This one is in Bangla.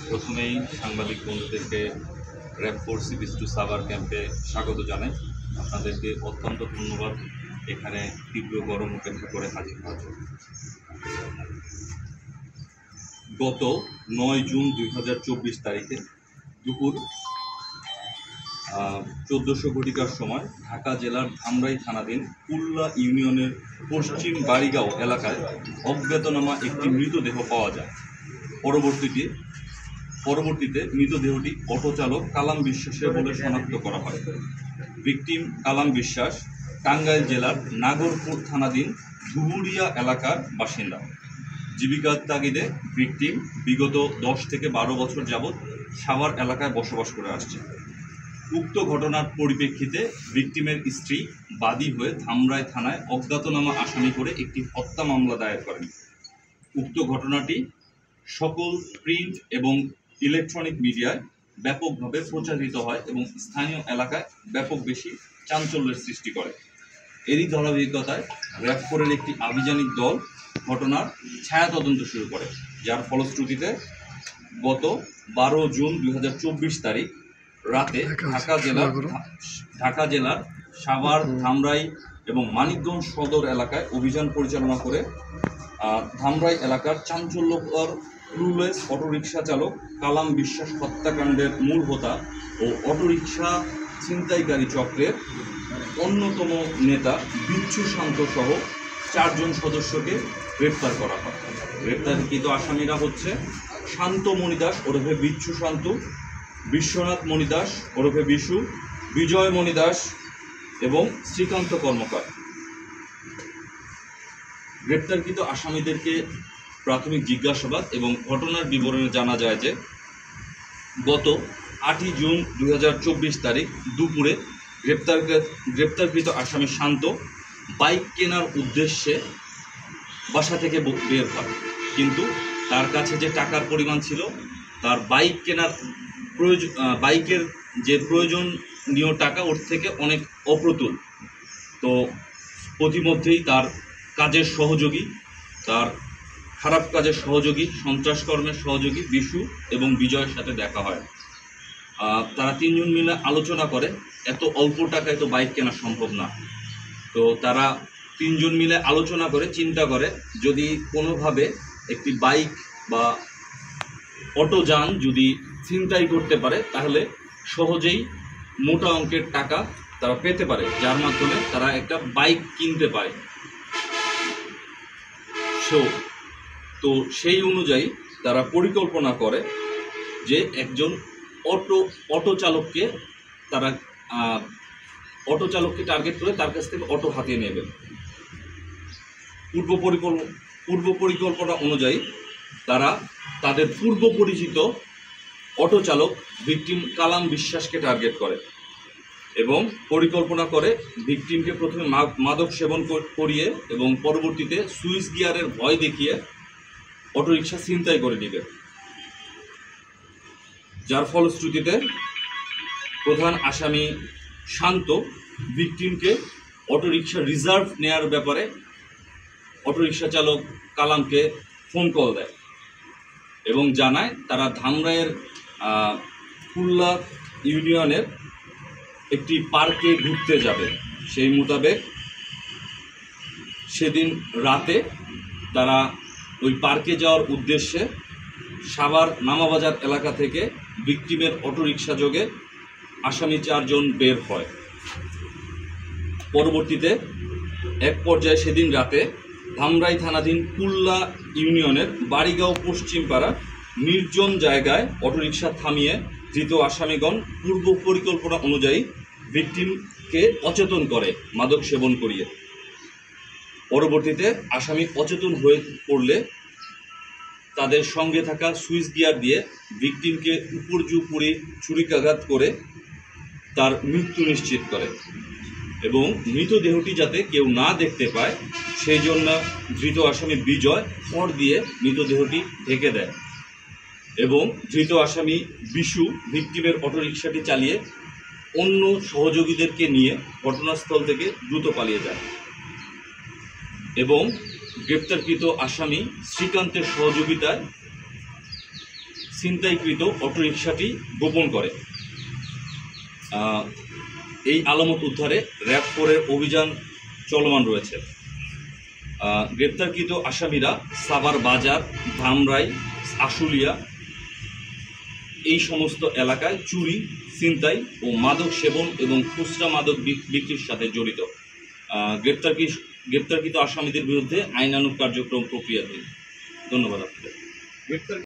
প্রথমেই সাংবাদিক বন্ধুদেরকে র্যাব 4 CP2 সাভার ক্যাম্পে স্বাগত জানাই। আপনাদেরকে অত্যন্ত ধন্যবাদ এখানে তীব্র গরম উপেক্ষা করে হাজির হওয়ার জন্য। গত 9 জুন 2024 তারিখে দুপুর 1400 ঘটিকার সময় ঢাকা জেলার ধামরাই থানাধীন কুল্লা ইউনিয়নের পশ্চিম বাড়িগাঁও এলাকায় অজ্ঞাতনামা একটি মৃতদেহ পাওয়া যায়। পরবর্তীতে মৃতদেহটি অটো চালক কালাম বিশ্বাসের বলে শনাক্ত করা হয়। ভিকটিম কালাম বিশ্বাস টাঙ্গাইল জেলার নাগরপুর থানাধীন ধুবুরিয়া এলাকার বাসিন্দা। জীবিকার তাগিদে ভিকটিম বিগত 10 থেকে 12 বছর যাবৎ সাভার এলাকায় বসবাস করে আসছে। উক্ত ঘটনার পরিপ্রেক্ষিতে ভিকটিমের স্ত্রী বাদী হয়ে ধামরাই থানায় অজ্ঞাতনামা আসামি করে একটি হত্যা মামলা দায়ের করেন। উক্ত ঘটনাটি সকল প্রিন্ট এবং ইলেকট্রনিক মিডিয়ায় ব্যাপকভাবে প্রচারিত হয় এবং স্থানীয় এলাকায় ব্যাপক বেশি চাঞ্চল্যের সৃষ্টি করে। এরই ধারাবাহিকতায় র্যাব 4-এর একটি আভিযানিক দল ঘটনার ছায়া তদন্ত শুরু করে, যার ফলশ্রুতিতে গত 12 জুন 2024 তারিখ রাতে ঢাকা জেলার সাভার, ধামরাই এবং মানিকগঞ্জ সদর এলাকায় অভিযান পরিচালনা করে ধামরাই এলাকার চাঞ্চল্যকর ক্লুলেস অটোরিকশা চালক কালাম বিশ্বাস হত্যাকাণ্ডের মূল হোতা ও অটোরিকশা ছিনতাইকারী চক্রের অন্যতম নেতা বিচ্ছু শান্ত সহ 4 জন সদস্যকে গ্রেপ্তার করা হয়। গ্রেপ্তারকৃত আসামিরা হচ্ছে শান্ত মণিদাস ওরফে বিচ্ছু শান্ত, বিশ্বনাথ মণিদাস ওরফে বিশু, বিজয় মণিদাস এবং শ্রীকান্ত কর্মকার। গ্রেপ্তারকৃত আসামিদেরকে প্রাথমিক জিজ্ঞাসাবাদ এবং ঘটনার বিবরণে জানা যায় যে গত 8 জুন 2024 তারিখ দুপুরে গ্রেপ্তারকৃত আসামি শান্ত বাইক কেনার উদ্দেশ্যে বাসা থেকে বের হয়, কিন্তু তার কাছে যে টাকার পরিমাণ ছিল তার বাইকের যে প্রয়োজনীয় টাকা ওর থেকে অনেক অপ্রতুল। তো প্রতিমধ্যেই তার কাজের সহযোগী, তার খারাপ কাজের সহযোগী, সন্ত্রাসকর্মের সহযোগী বিশু এবং বিজয়ের সাথে দেখা হয়। তারা 3 জন মিলে আলোচনা করে এত অল্প টাকায় তো বাইক কেনা সম্ভব না। তো তারা 3 জন মিলে আলোচনা করে চিন্তা করে যদি কোনোভাবে একটি বাইক বা অটোযান যদি ছিনতাই করতে পারে তাহলে সহজেই মোটা অঙ্কের টাকা তারা পেতে পারে, যার মাধ্যমে তারা একটা বাইক কিনতে পারে। তো সেই অনুযায়ী তারা পরিকল্পনা করে যে একজন অটো চালককে টার্গেট করে তার কাছ থেকে অটো হাতিয়ে নেবে। পূর্ব পরিকল্পনা অনুযায়ী তারা তাদের পূর্ব পরিচিত অটো চালক ভিকটিম কালাম বিশ্বাসকে টার্গেট করে এবং পরিকল্পনা করে ভিকটিমকে প্রথমে মাদক সেবন করিয়ে এবং পরবর্তীতে সুইচ গিয়ারের ভয় দেখিয়ে অটোরিকশা ছিনতাই করে নেবে, যার ফলশ্রুতিতে প্রধান আসামি শান্ত ভিকটিমকে অটোরিকশা রিজার্ভ নেয়ার ব্যাপারে অটোরিকশা চালক কালামকে ফোন কল দেয় এবং জানায় তারা ধামরাইয়ের কুল্লা ইউনিয়নের একটি পার্কে ঘুরতে যাবে। সেই মোতাবেক সেদিন রাতে তারা ওই পার্কে যাওয়ার উদ্দেশ্যে সাভার নামাবাজার এলাকা থেকে ভিকটিমের অটোরিকশা যোগে আসামি 4 জন বের হয়। পরবর্তীতে এক পর্যায়ে সেদিন রাতে ধামরাই থানাধীন কুল্লা ইউনিয়নের বাড়িগাঁও পশ্চিম পাড়া নির্জন জায়গায় অটোরিকশা থামিয়ে ধৃত আসামিগণ পূর্ব পরিকল্পনা অনুযায়ী ভিকটিমকে অচেতন করে মাদক সেবন করিয়ে। পরবর্তীতে আসামি অচেতন হয়ে পড়লে তাদের সঙ্গে থাকা সুইচ গিয়ার দিয়ে ভিকটিমকে উপর্যুপরি ছুরিকাঘাত করে তার মৃত্যু নিশ্চিত করে এবং মৃতদেহটি যাতে কেউ না দেখতে পায় সেই জন্য ধৃত আসামি বিজয় খড় দিয়ে মৃতদেহটি ঢেকে দেয় এবং ধৃত আসামি বিশু ভিকটিমের অটোরিকশাটি চালিয়ে অন্য সহযোগীদেরকে নিয়ে ঘটনাস্থল থেকে দ্রুত পালিয়ে যায় এবং গ্রেপ্তারকৃত আসামি শ্রীকান্তের সহযোগিতায় ছিনতাইকৃত অটোরিকশাটি গোপন করে। এই আলামত উদ্ধারে র্যাব 4-এর অভিযান চলমান রয়েছে। গ্রেপ্তারকৃত আসামিরা সাভার বাজার, ধামরাই, আশুলিয়া এই সমস্ত এলাকায় চুরি, ছিনতাই ও মাদক সেবন এবং খুচরা মাদক বিক্রির সাথে জড়িত। গ্রেপ্তারকৃত আসামিদের বিরুদ্ধে আইনানুগ কার্যক্রম প্রক্রিয়াধীন। ধন্যবাদ আপনাদের।